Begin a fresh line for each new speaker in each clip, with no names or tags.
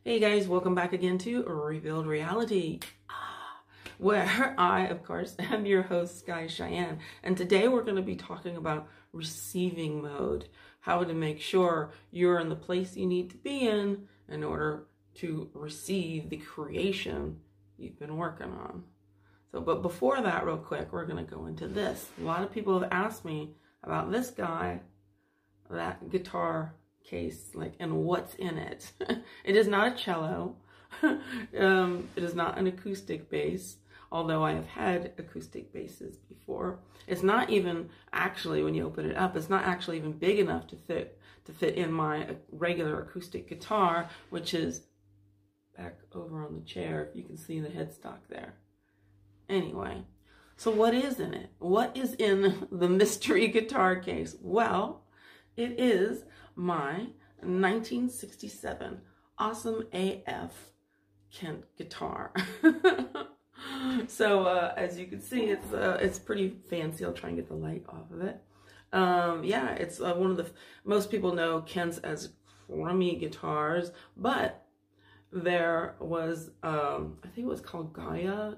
Hey guys, welcome back again to Rebuild Reality, where I, of course, am your host, Sky Cheyenne. And today we're going to be talking about receiving mode, how to make sure you're in the place you need to be in order to receive the creation you've been working on. But before that, real quick, we're going to go into this. A lot of people have asked me about this guy, that guitar case, and what's in it. It is not a cello. It is not an acoustic bass, although I have had acoustic basses before. It's not even actually, when you open it up, it's not actually even big enough to fit in my regular acoustic guitar, which is back over on the chair. If you can see the headstock there. Anyway, so what is in it? What is in the mystery guitar case? Well, it is my 1967 awesome AF Kent guitar. So as you can see, it's pretty fancy. I'll try and get the light off of it. Yeah, it's one of the, most people know Kent's as crummy guitars, but there was, I think it was called Gaia,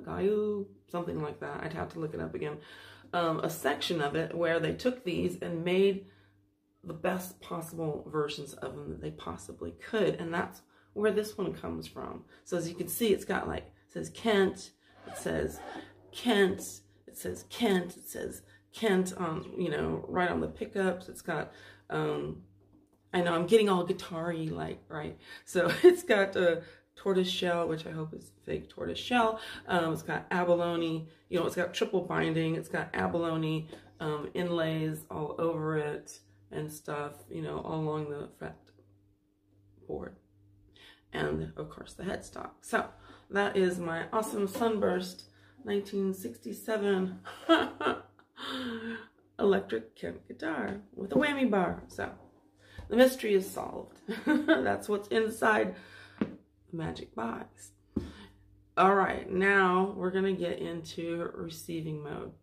something like that. I'd have to look it up again. A section of it where they took these and made the best possible versions of them that they possibly could. And that's where this one comes from. So as you can see, it's got it says Kent, it says Kent, it says Kent, it says Kent on, right on the pickups. It's got, I know I'm getting all guitar-y right? So it's got a tortoise shell, which I hope is fake tortoise shell. It's got abalone, it's got triple binding. It's got abalone inlays all over it and stuff, all along the fretboard. And of course the headstock. So that is my awesome Sunburst 1967 electric Kent guitar with a whammy bar. So the mystery is solved. That's what's inside the magic box. All right, now we're gonna get into receiving mode.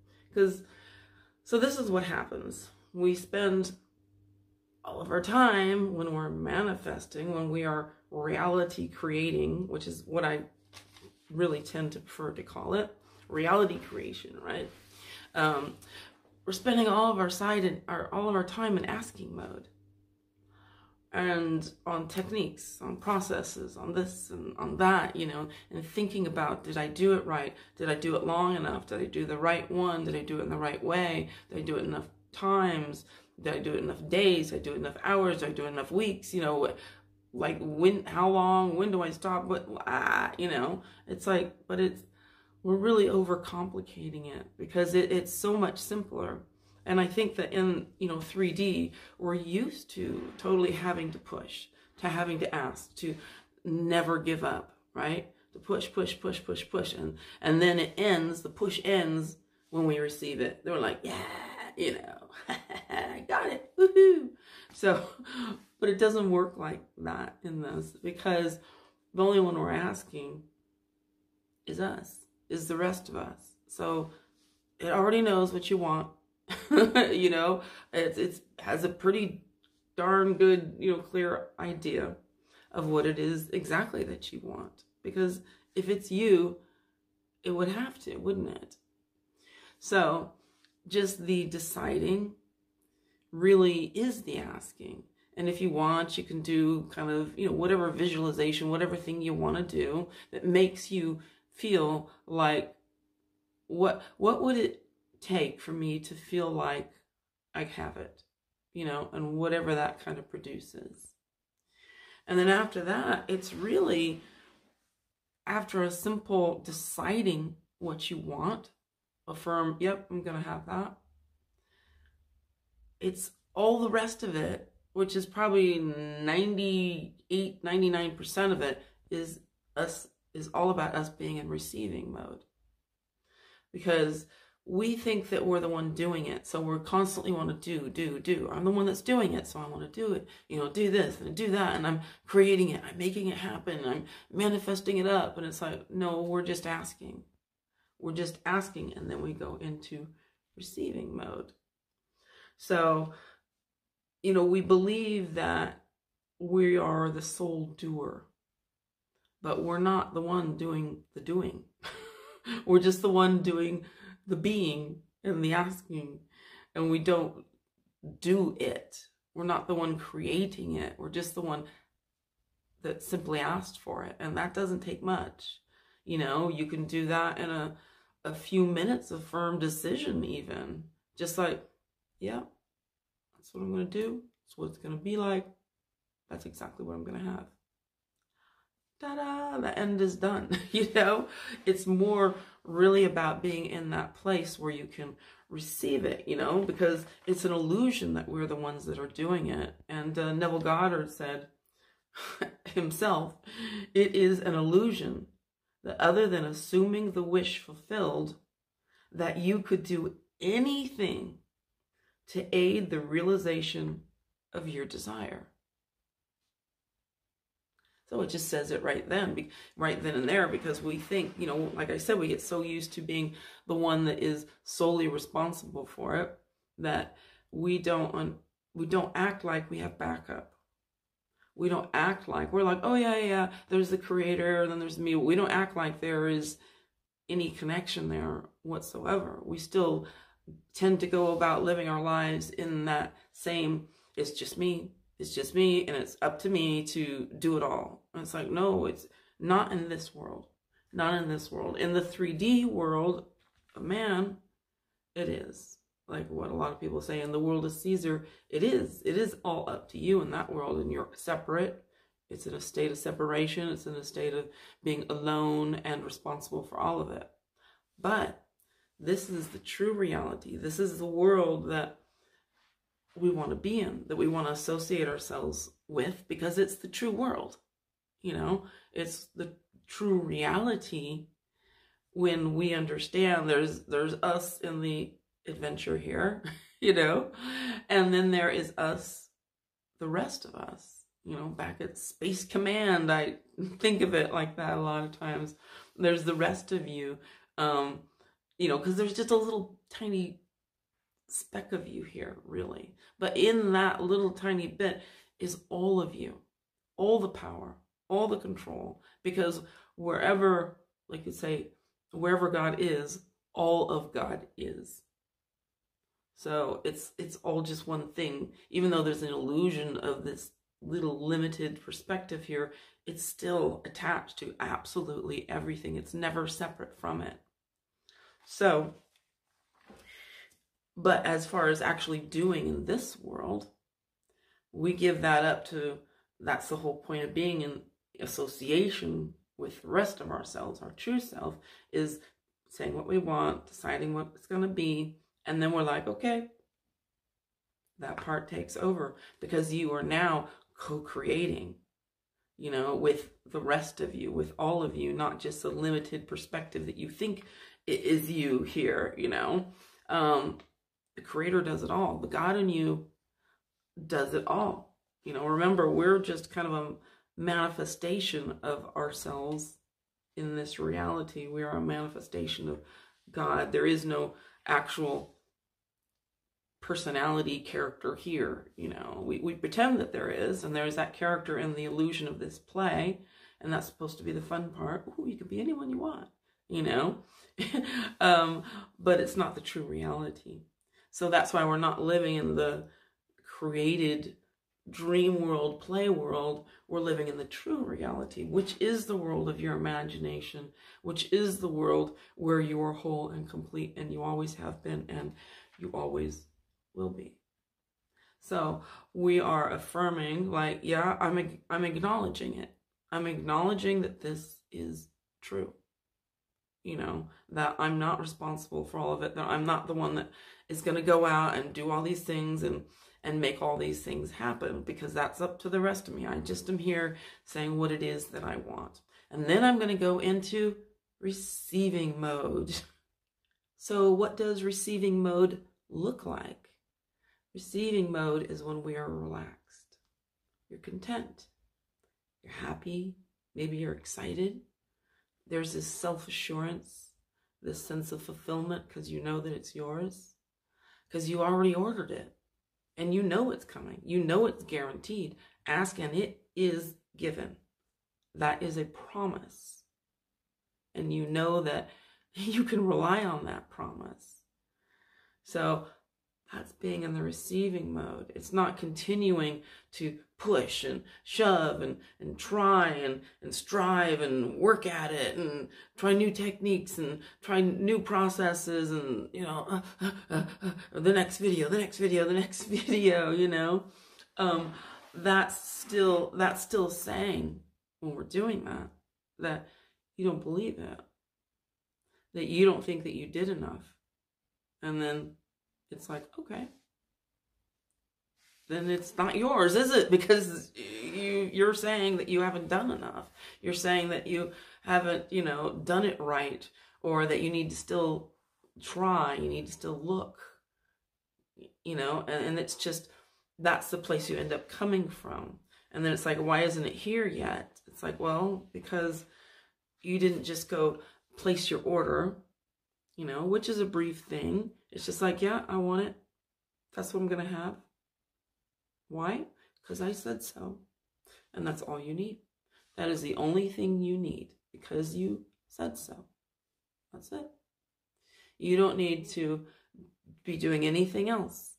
So this is what happens. We spend all of our time when we're manifesting, when we are reality creating, which is what I really tend to prefer to call it, reality creation, right? We're spending all of our time in asking mode, and on techniques, on processes, on this and on that, and thinking about, did I do it right? Did I do it long enough? Did I do the right one? Did I do it in the right way? Did I do it enough times? Did I do it enough days? Did I do it enough hours? Did I do it enough weeks? When, how long, when do I stop? But, it's we're really overcomplicating it because it's so much simpler. And I think that in, 3D, we're used to totally having to push, to having to ask, to never give up, right? To push, push, push, push, push. And then it ends, the push ends when we receive it. They're like, yeah, I got it, woohoo. So, but it doesn't work like that in this, because the only one we're asking is us, is the rest of us. So it already knows what you want. It has a pretty darn good, clear idea of what it is exactly that you want. Because if it's you, it would have to, wouldn't it? So just the deciding really is the asking. And if you want, you can do kind of, whatever visualization, whatever thing you want to do that makes you feel like, what would it take for me to feel like I have it, and whatever that kind of produces. And then after that, it's really, after a simple deciding what you want, affirm, yep, I'm going to have that. It's all the rest of it, which is probably 98, 99% of it is all about us being in receiving mode. Because we think that we're the one doing it. So we're constantly want to do. I'm the one that's doing it, so I want to do it. Do this and do that. And I'm creating it. I'm making it happen. I'm manifesting it up. And it's like, no, we're just asking. We're just asking. And then we go into receiving mode. So, we believe that we are the sole doer. but we're not the one doing the doing. We're just the one doing the being and the asking, and we don't do it. We're not the one creating it. We're just the one that simply asked for it, and that doesn't take much. You know, you can do that in a few minutes of firm decision even. Just like, yeah, that's what I'm going to do. That's what it's going to be like. That's exactly what I'm going to have. Ta-da, the end is done. You know, it's more really about being in that place where you can receive it, you know, because it's an illusion that we're the ones that are doing it. And Neville Goddard said himself, it is an illusion that other than assuming the wish fulfilled, that you could do anything to aid the realization of your desire. So it just says it right then and there, because we think, you know, like I said, we get so used to being the one that is solely responsible for it that we don't act like we have backup. We don't act like, we're like, oh yeah, there's the creator, and then there's me. We don't act like there is any connection there whatsoever. We still tend to go about living our lives in that same, it's just me, and it's up to me to do it all. And it's like, no, it's not in this world. Not in this world. In the 3D world of man, it is. Like what a lot of people say, in the world of Caesar, it is. It is all up to you in that world, and you're separate. It's in a state of separation. It's in a state of being alone and responsible for all of it. But this is the true reality. This is the world that we want to be in, that we want to associate ourselves with, because it's the true world. You know, it's the true reality when we understand there's us in the adventure here, you know, and then there is us, the rest of us, you know, back at Space Command. I think of it like that a lot of times. There's the rest of you, you know, because there's just a little tiny speck of you here, really. But in that little tiny bit is all of you, all the power, all the control, because wherever, like you say, wherever God is, all of God is. So it's all just one thing. Even though there's an illusion of this little limited perspective here, it's still attached to absolutely everything. It's never separate from it. So, but as far as actually doing in this world, we give that up to, that's the whole point of being in association with the rest of ourselves. Our true self is saying what we want, deciding what it's going to be, and then we're like, okay, that part takes over, because you are now co-creating, you know, with the rest of you, with all of you, not just a limited perspective that you think it is you here, you know. The creator does it all. The God in you does it all. You know, remember, we're just kind of a manifestation of ourselves in this reality. We are a manifestation of God. There is no actual personality character here. You know, we pretend that there is, and there's that character in the illusion of this play, and that's supposed to be the fun part. Ooh, you can be anyone you want, you know. But it's not the true reality. So that's why we're not living in the created dream world, play world. We're living in the true reality, which is the world of your imagination, which is the world where you are whole and complete, and you always have been, and you always will be. So we are affirming, like, yeah, I'm acknowledging it. I'm acknowledging that this is true. You know, that I'm not responsible for all of it, that I'm not the one that is going to go out and do all these things and make all these things happen, because that's up to the rest of me. I just am here saying what it is that I want. And then I'm going to go into receiving mode. So what does receiving mode look like? Receiving mode is when we are relaxed. You're content. You're happy. Maybe you're excited. There's this self-assurance, this sense of fulfillment, because you know that it's yours, because you already ordered it, and you know it's coming. You know it's guaranteed. Ask and it is given. that is a promise. And you know that you can rely on that promise. So that's being in the receiving mode. It's not continuing to push and shove and try and strive and work at it and try new techniques and try new processes and, you know, the next video, you know. That's still saying, when we're doing that you don't believe it, that you don't think that you did enough. And then it's like, okay, then it's not yours, is it? Because you're saying that you haven't done enough. You're saying that you haven't, you know, done it right, or that you need to still try, you need to still look, you know, and it's just, that's the place you end up coming from. And then it's like, why isn't it here yet? It's like, well, because you didn't just go place your order, you know, which is a brief thing. It's just like, yeah, I want it. That's what I'm going to have. Why? Because I said so. And that's all you need. That is the only thing you need, because you said so. That's it. You don't need to be doing anything else.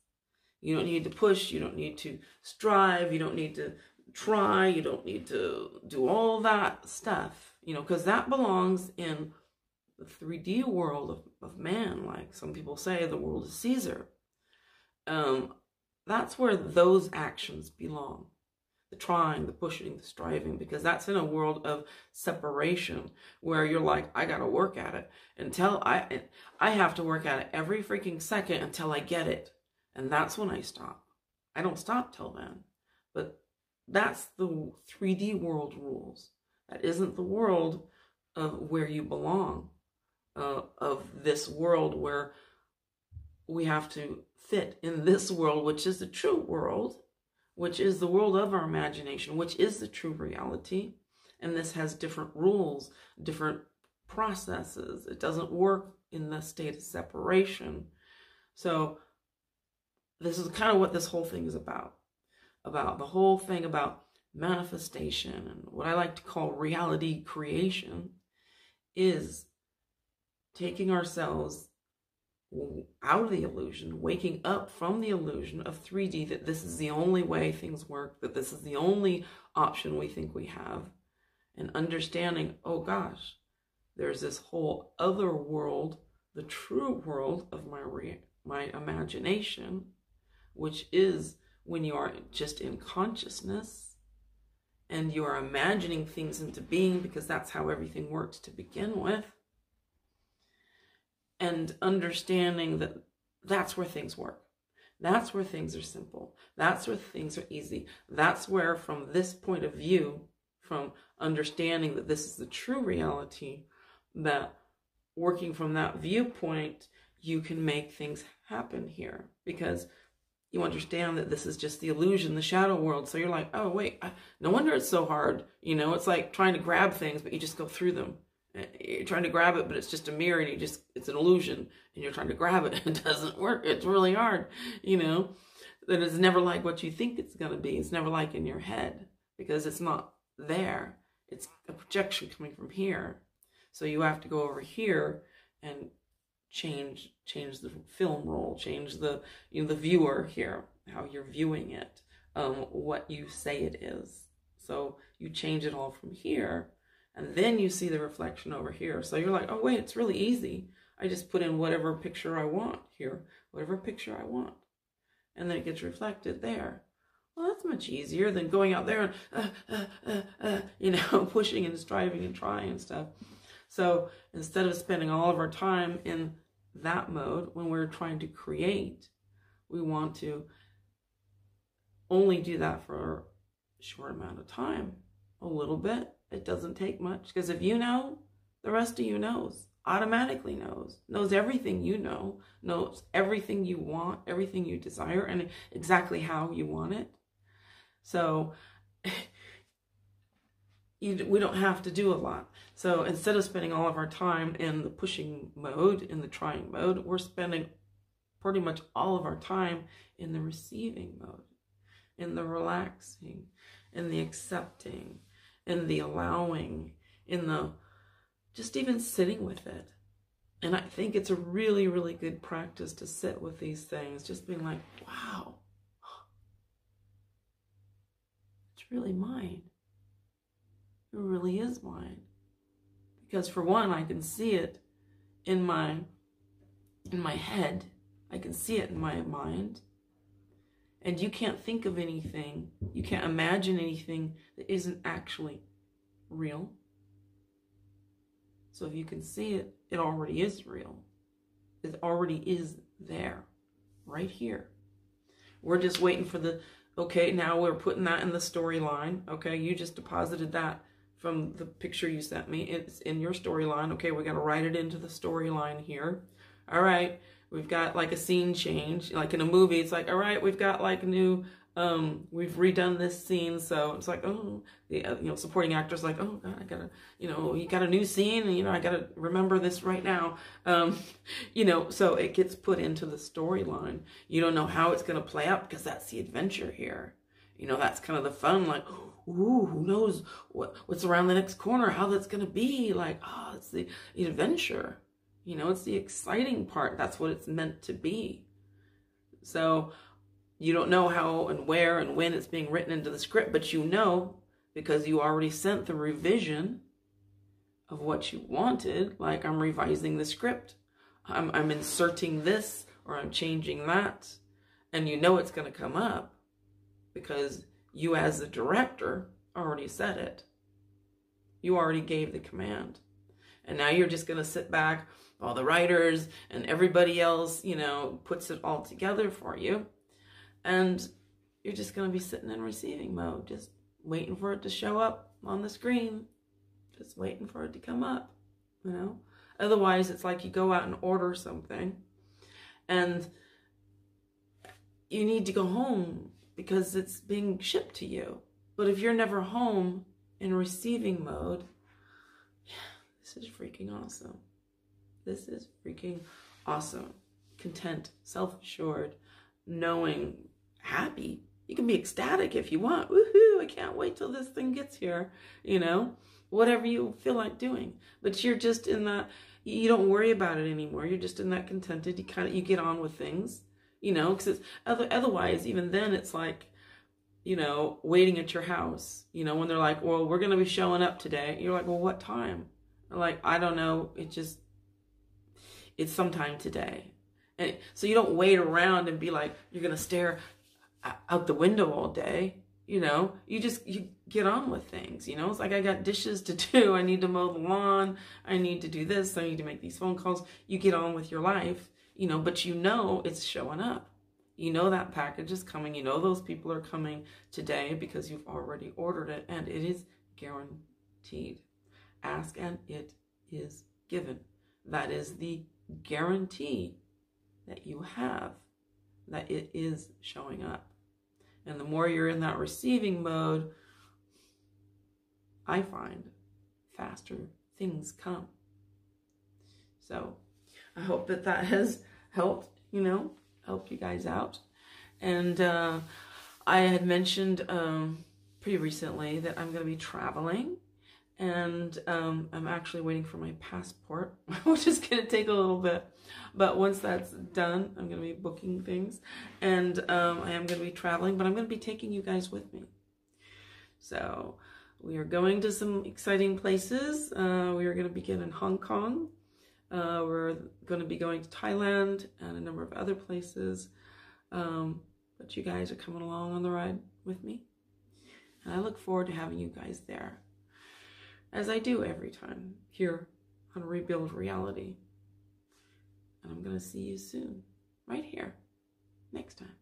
You don't need to push. You don't need to strive. You don't need to try. You don't need to do all that stuff, you know, because that belongs in the 3D world of man. Like some people say, the world is Caesar. That's where those actions belong. The trying, the pushing, the striving, because that's in a world of separation where you're like, I got to work at it until I have to work at it every freaking second until I get it. And that's when I stop. I don't stop till then. But that's the 3D world rules. That isn't the world of where you belong, of this world where we have to fit in this world, which is the true world, which is the world of our imagination, which is the true reality. And this has different rules, different processes. It doesn't work in the state of separation. So this is kind of what this whole thing is about the whole thing about manifestation, and what I like to call reality creation is taking ourselves out of the illusion, waking up from the illusion of 3D, that this is the only way things work, that this is the only option we think we have, and understanding, oh gosh, there's this whole other world, the true world of my imagination, which is when you are just in consciousness and you are imagining things into being, because that's how everything works to begin with. And understanding that that's where things work. That's where things are simple. That's where things are easy. That's where, from this point of view, from understanding that this is the true reality, that working from that viewpoint, you can make things happen here. Because you understand that this is just the illusion, the shadow world. So you're like, oh, wait, no wonder it's so hard. You know, it's like trying to grab things, but you just go through them. You're trying to grab it, but it's just a mirror, and it's an illusion, and you're trying to grab it, and it doesn't work. It's really hard, you know, that it's never like what you think it's going to be. It's never like in your head, because it's not there. It's a projection coming from here. So you have to go over here and change the film roll, change the, you know, the viewer here, how you're viewing it, what you say it is. So you change it all from here, and then you see the reflection over here. So you're like, oh wait, it's really easy. I just put in whatever picture I want here, whatever picture I want, and then it gets reflected there. Well, that's much easier than going out there and you know, pushing and striving and trying and stuff. So instead of spending all of our time in that mode when we're trying to create, we want to only do that for a short amount of time, a little bit. It doesn't take much, because if you know, the rest of you knows, automatically knows everything you know, knows everything you want, everything you desire, and exactly how you want it. So we don't have to do a lot. So instead of spending all of our time in the pushing mode, in the trying mode, we're spending pretty much all of our time in the receiving mode, in the relaxing, in the accepting, in the allowing, in the just even sitting with it. And I think it's a really, really good practice to sit with these things, just being like, wow, it's really mine. It really is mine. Because for one, I can see it in my head. I can see it in my mind. And you can't think of anything, you can't imagine anything that isn't actually real. So if you can see it, it already is real. It already is there, right here. We're just waiting for the, okay, now we're putting that in the storyline. Okay, you just deposited that from the picture you sent me. It's in your storyline. Okay, we got to write it into the storyline here. All right, we've got like a scene change. Like in a movie, it's like, all right, we've got like a new, we've redone this scene. So it's like, oh, the supporting actor's like, oh God, I gotta, you got a new scene, and I gotta remember this right now. So it gets put into the storyline. You don't know how it's gonna play out because that's the adventure here. That's kind of the fun, like, ooh, who knows what's around the next corner, how that's gonna be. Like, oh, it's the adventure. It's the exciting part. That's what it's meant to be. So you don't know how and where and when it's being written into the script, but because you already sent the revision of what you wanted. Like, I'm revising the script. I'm inserting this, or I'm changing that. And it's going to come up because you as the director already said it. You already gave the command. And now you're just going to sit back, all the writers and everybody else, puts it all together for you. And you're just going to be sitting in receiving mode, just waiting for it to show up on the screen, just waiting for it to come up, Otherwise, it's like you go out and order something and you need to go home because it's being shipped to you. But if you're never home in receiving mode, this is freaking awesome. This is freaking awesome. Content, self-assured, knowing, happy. You can be ecstatic if you want. Woohoo, I can't wait till this thing gets here. Whatever you feel like doing. But you're just in that, you don't worry about it anymore. You're just in that contented, you get on with things, because otherwise, even then it's like, waiting at your house, when they're like, well, we're going to be showing up today. You're like, well, what time? I'm like, I don't know. It's sometime today. And so you don't wait around and be like, you're going to stare out the window all day. You get on with things, It's like, I got dishes to do. I need to mow the lawn. I need to do this. I need to make these phone calls. You get on with your life, but it's showing up. That package is coming. Those people are coming today because you've already ordered it, and it is guaranteed. Ask and it is given. That is the guarantee that you have that it is showing up. And the more you're in that receiving mode, I find faster things come. So I hope that has helped, help you guys out. And I had mentioned pretty recently that I'm going to be traveling. And I'm actually waiting for my passport, which is going to take a little bit. But once that's done, I'm going to be booking things. And I am going to be traveling, but I'm going to be taking you guys with me. So we are going to some exciting places. We are going to begin in Hong Kong. We're going to be going to Thailand and a number of other places. But you guys are coming along on the ride with me. And I look forward to having you guys there, as I do every time here on Rebuild Reality. And I'm going to see you soon, right here, next time.